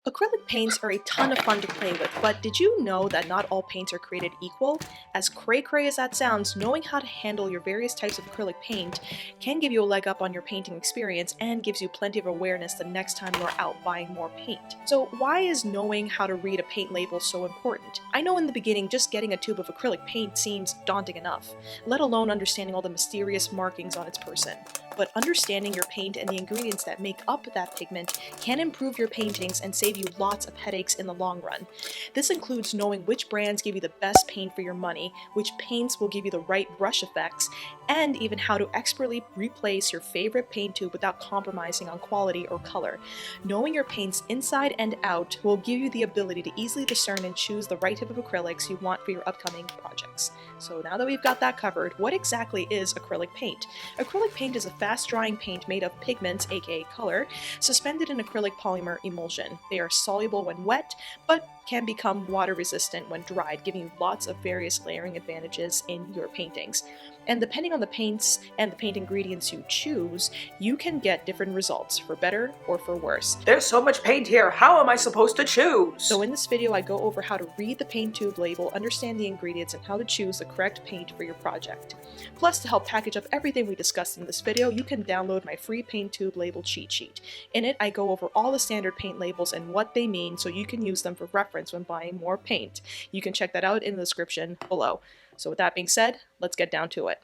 Acrylic paints are a ton of fun to play with, but did you know that not all paints are created equal? As cray-cray as that sounds, knowing how to handle your various types of acrylic paint can give you a leg up on your painting experience and gives you plenty of awareness the next time you're out buying more paint. So why is knowing how to read a paint label so important? I know in the beginning just getting a tube of acrylic paint seems daunting enough, let alone understanding all the mysterious markings on its person. But understanding your paint and the ingredients that make up that pigment can improve your paintings and save you lots of headaches in the long run. This includes knowing which brands give you the best paint for your money, which paints will give you the right brush effects, and even how to expertly replace your favorite paint tube without compromising on quality or color. Knowing your paints inside and out will give you the ability to easily discern and choose the right type of acrylics you want for your upcoming projects. So now that we've got that covered, what exactly is acrylic paint? Acrylic paint is a fast-drying paint made of pigments, aka color, suspended in acrylic polymer emulsion. They are soluble when wet, but can become water-resistant when dried, giving you lots of various layering advantages in your paintings. And depending on the paints and the paint ingredients you choose, you can get different results, for better or for worse. There's so much paint here, how am I supposed to choose? So in this video, I go over how to read the paint tube label, understand the ingredients, and how to choose the correct paint for your project. Plus, to help package up everything we discussed in this video, you can download my free paint tube label cheat sheet. In it, I go over all the standard paint labels and what they mean so you can use them for reference when buying more paint. You can check that out in the description below. So with that being said, let's get down to it.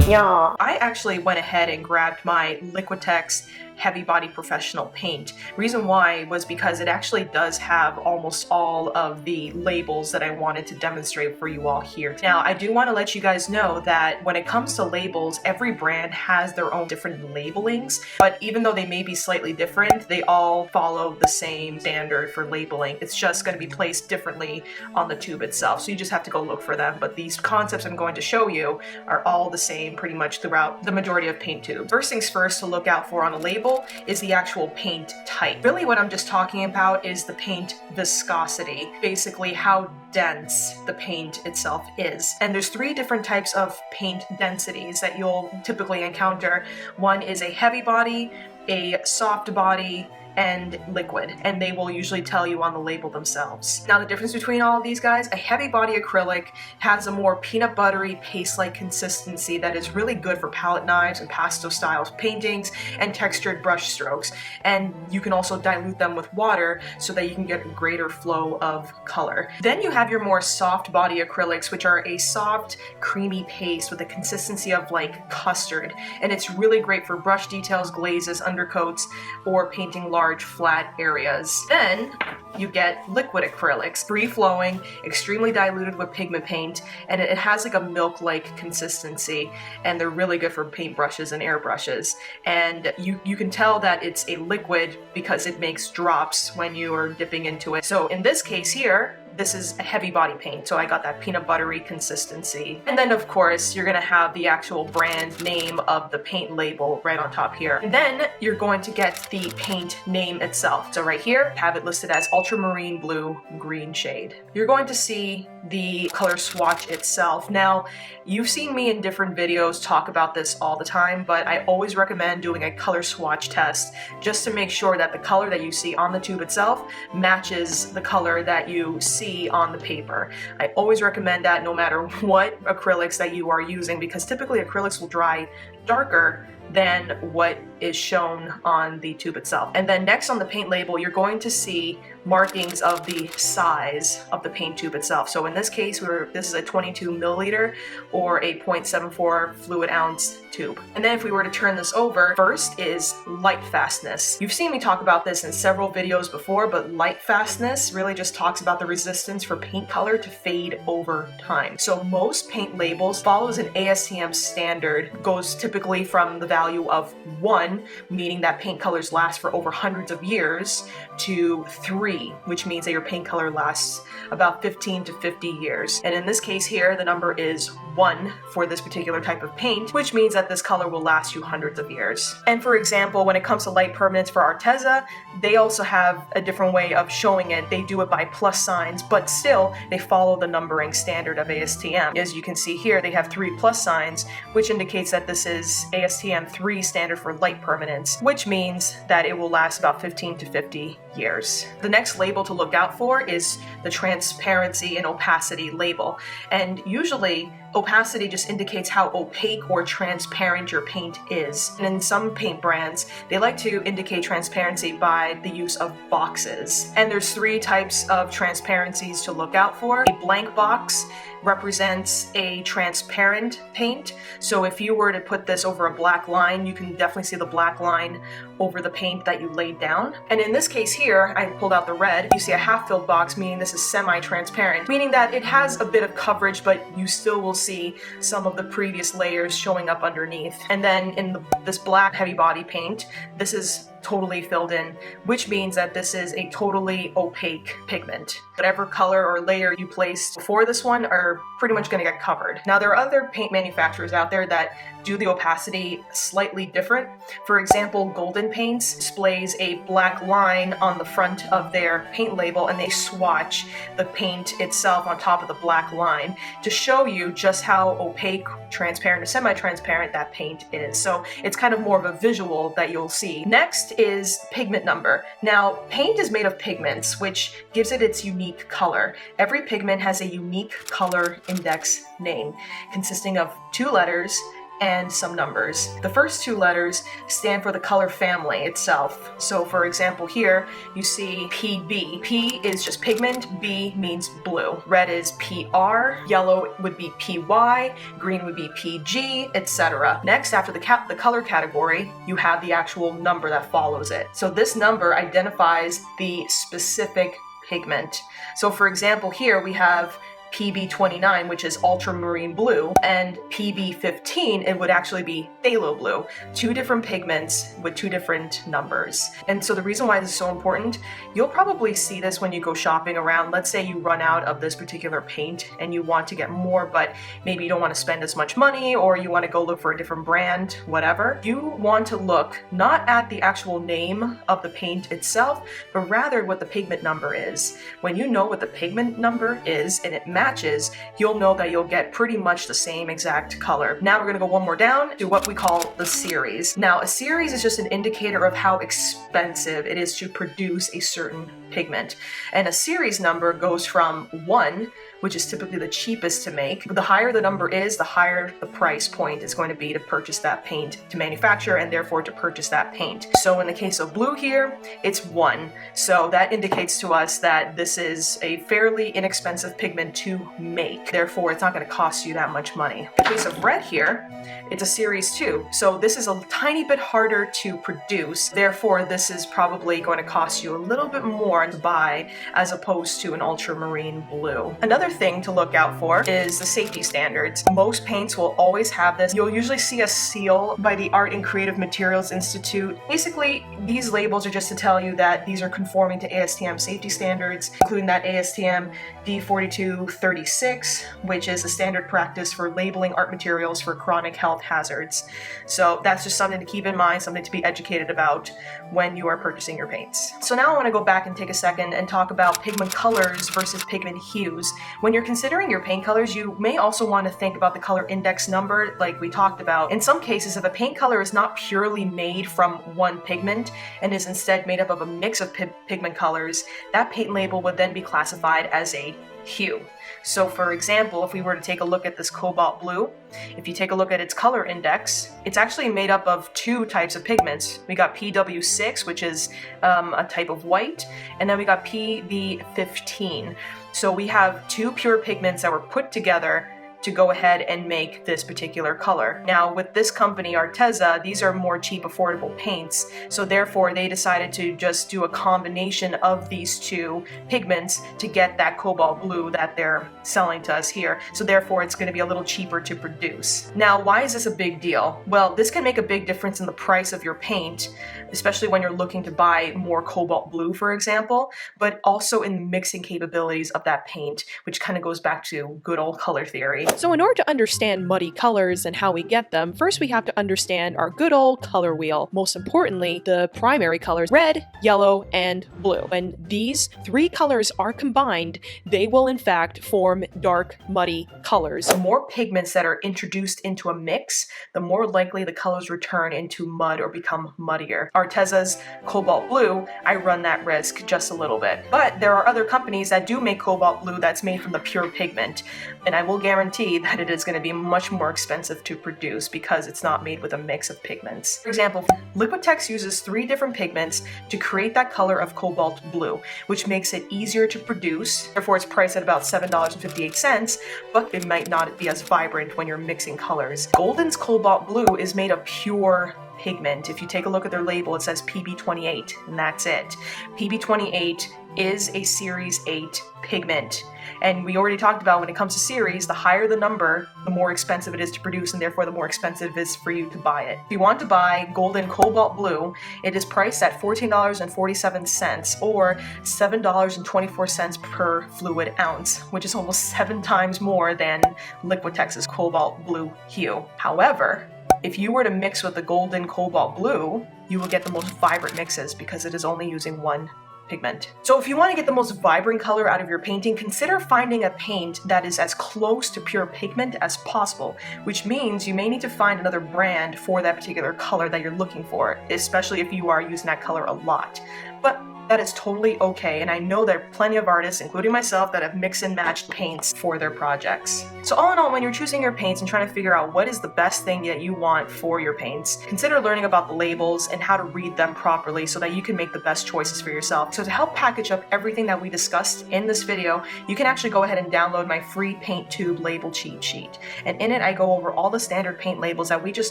Yeah, I actually went ahead and grabbed my Liquitex Heavy Body Professional paint. Reason why was because it actually does have almost all of the labels that I wanted to demonstrate for you all here. Now, I do want to let you guys know that when it comes to labels, every brand has their own different labelings, but even though they may be slightly different, they all follow the same standard for labeling. It's just going to be placed differently on the tube itself, so you just have to go look for them. But these concepts I'm going to show you are all the same pretty much throughout the majority of paint tubes. First things first to look out for on a label is the actual paint type. Really what I'm just talking about is the paint viscosity, basically how dense the paint itself is. And there's three different types of paint densities that you'll typically encounter. One is a heavy body, a soft body, and liquid, and they will usually tell you on the label themselves. Now the difference between all of these guys, a heavy body acrylic has a more peanut buttery paste-like consistency that is really good for palette knives and pastel style paintings and textured brush strokes, and you can also dilute them with water so that you can get a greater flow of color. Then you have your more soft body acrylics, which are a soft creamy paste with a consistency of like custard, and it's really great for brush details, glazes, undercoats, or painting large flat areas. Then you get liquid acrylics, free-flowing, extremely diluted with pigment paint, and it has like a milk-like consistency, and they're really good for paintbrushes and airbrushes. And you can tell that it's a liquid because it makes drops when you are dipping into it. So in this case here, this is a heavy body paint, so I got that peanut buttery consistency. And then of course, you're gonna have the actual brand name of the paint label right on top here. And then you're going to get the paint name itself. So right here, have it listed as ultramarine blue green shade. You're going to see the color swatch itself. Now, you've seen me in different videos talk about this all the time, but I always recommend doing a color swatch test just to make sure that the color that you see on the tube itself matches the color that you see on the paper. I always recommend that no matter what acrylics that you are using, because typically acrylics will dry darker than what is shown on the tube itself. And then next on the paint label, you're going to see markings of the size of the paint tube itself. So in this case, this is a 22 milliliter or a 0.74 fluid ounce tube. And then if we were to turn this over, first is light fastness. You've seen me talk about this in several videos before, but light fastness really just talks about the resistance for paint color to fade over time. So most paint labels follows an ASTM standard, goes typically from the value of 1, meaning that paint colors last for over hundreds of years, to 3, which means that your paint color lasts about 15 to 50 years. And in this case here, the number is 1 for this particular type of paint, which means that this color will last you hundreds of years. And for example, when it comes to light permanence for Arteza, they also have a different way of showing it. They do it by plus signs, but still they follow the numbering standard of ASTM. As you can see here, they have 3 plus signs, which indicates that this is ASTM 3 standard for light life permanence, which means that it will last about 15 to 50 years. The next label to look out for is the transparency and opacity label. And usually opacity just indicates how opaque or transparent your paint is. And in some paint brands, they like to indicate transparency by the use of boxes. And there's 3 types of transparencies to look out for. A blank box represents a transparent paint. So if you were to put this over a black line, you can definitely see the black line over the paint that you laid down. And in this case here, I pulled out the red. You see a half-filled box, meaning this is semi-transparent, meaning that it has a bit of coverage, but you still will see some of the previous layers showing up underneath. And then in this black heavy body paint, this is totally filled in, which means that this is a totally opaque pigment. Whatever color or layer you placed before this one are pretty much going to get covered. Now, there are other paint manufacturers out there that do the opacity slightly different. For example, Golden Paints displays a black line on the front of their paint label, and they swatch the paint itself on top of the black line to show you just how opaque, transparent, or semi-transparent that paint is. So it's kind of more of a visual that you'll see. Next is pigment number. Now, paint is made of pigments, which gives it its unique color. Every pigment has a unique color index name, consisting of 2 letters and some numbers. The first 2 letters stand for the color family itself. So for example here, you see PB. P is just pigment, B means blue. Red is PR, yellow would be PY, green would be PG, etc. Next, after the color category, you have the actual number that follows it. So this number identifies the specific pigment. So for example here, we have PB29, which is ultramarine blue, and PB15, it would actually be phthalo blue. 2 different pigments with 2 different numbers. And so the reason why this is so important, you'll probably see this when you go shopping around. Let's say you run out of this particular paint and you want to get more, but maybe you don't want to spend as much money, or you want to go look for a different brand, whatever. You want to look not at the actual name of the paint itself, but rather what the pigment number is. When you know what the pigment number is and it matches, you'll know that you'll get pretty much the same exact color. Now we're going to go one more down to what we call the series. Now, a series is just an indicator of how expensive it is to produce a certain pigment. And a series number goes from 1, which is typically the cheapest to make. The higher the number is, the higher the price point is going to be to purchase that paint, to manufacture, and therefore to purchase that paint. So in the case of blue here, it's 1. So that indicates to us that this is a fairly inexpensive pigment to make. Therefore, it's not going to cost you that much money. In the case of red here, it's a series 2. So this is a tiny bit harder to produce. Therefore, this is probably going to cost you a little bit more to buy as opposed to an ultramarine blue. Another thing to look out for is the safety standards. Most paints will always have this. You'll usually see a seal by the Art and Creative Materials Institute. Basically, these labels are just to tell you that these are conforming to ASTM safety standards, including that ASTM D4236, which is a standard practice for labeling art materials for chronic health hazards. So that's just something to keep in mind, something to be educated about when you are purchasing your paints. So now I want to go back and take a second and talk about pigment colors versus pigment hues. When you're considering your paint colors, you may also want to think about the color index number like we talked about. In some cases, if a paint color is not purely made from one pigment and is instead made up of a mix of pigment colors, that paint label would then be classified as a hue. So for example, if we were to take a look at this cobalt blue, if you take a look at its color index, it's actually made up of 2 types of pigments. We got PW6, which is a type of white, and then we got PB15. So we have 2 pure pigments that were put together to go ahead and make this particular color. Now with this company, Arteza, these are more cheap, affordable paints, so therefore they decided to just do a combination of these 2 pigments to get that cobalt blue that they're selling to us here. So therefore it's going to be a little cheaper to produce. Now, why is this a big deal? Well, this can make a big difference in the price of your paint, especially when you're looking to buy more cobalt blue, for example, but also in the mixing capabilities of that paint, which kind of goes back to good old color theory. So in order to understand muddy colors and how we get them, first we have to understand our good old color wheel. Most importantly, the primary colors, red, yellow, and blue. When these three colors are combined, they will in fact form dark, muddy colors. The more pigments that are introduced into a mix, the more likely the colors return into mud or become muddier. Arteza's cobalt blue, I run that risk just a little bit. But there are other companies that do make cobalt blue that's made from the pure pigment, and I will guarantee that it is going to be much more expensive to produce because it's not made with a mix of pigments. For example, Liquitex uses 3 different pigments to create that color of cobalt blue, which makes it easier to produce. Therefore, it's priced at about $7.58, but it might not be as vibrant when you're mixing colors. Golden's cobalt blue is made of pure pigment. If you take a look at their label, it says PB28, and that's it. PB28 is a Series 8 pigment. And we already talked about when it comes to series, the higher the number, the more expensive it is to produce, and therefore the more expensive it is for you to buy it. If you want to buy Golden Cobalt Blue, it is priced at $14.47 or $7.24 per fluid ounce, which is almost 7 times more than Liquitex's Cobalt Blue hue. However, if you were to mix with the Golden Cobalt Blue, you will get the most vibrant mixes because it is only using 1 pigment. So if you want to get the most vibrant color out of your painting, consider finding a paint that is as close to pure pigment as possible, which means you may need to find another brand for that particular color that you're looking for, especially if you are using that color a lot. But that is totally okay, and I know there are plenty of artists, including myself, that have mixed and matched paints for their projects. So all in all, when you're choosing your paints and trying to figure out what is the best thing that you want for your paints, consider learning about the labels and how to read them properly so that you can make the best choices for yourself. So to help package up everything that we discussed in this video, you can actually go ahead and download my free paint tube label cheat sheet. And in it, I go over all the standard paint labels that we just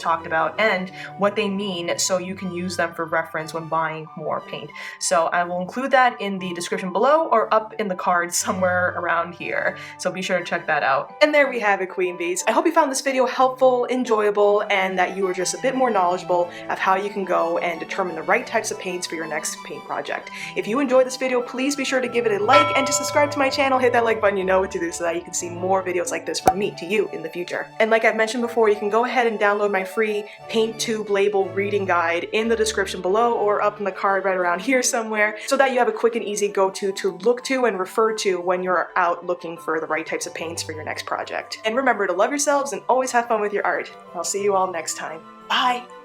talked about and what they mean so you can use them for reference when buying more paint. So I will include that in the description below or up in the card somewhere around here. So be sure to check that out. And there we have it, Queen Bees. I hope you found this video helpful, enjoyable, and that you were just a bit more knowledgeable of how you can go and determine the right types of paints for your next paint project. If you enjoyed this video, please be sure to give it a like and to subscribe to my channel. Hit that like button, you know what to do, so that you can see more videos like this from me to you in the future. And like I've mentioned before, you can go ahead and download my free paint tube label reading guide in the description below or up in the card right around here somewhere, so that you have a quick and easy go-to to look to and refer to when you're out looking for the right types of paints for your next project. And remember to love yourselves and always have fun with your art. I'll see you all next time. Bye!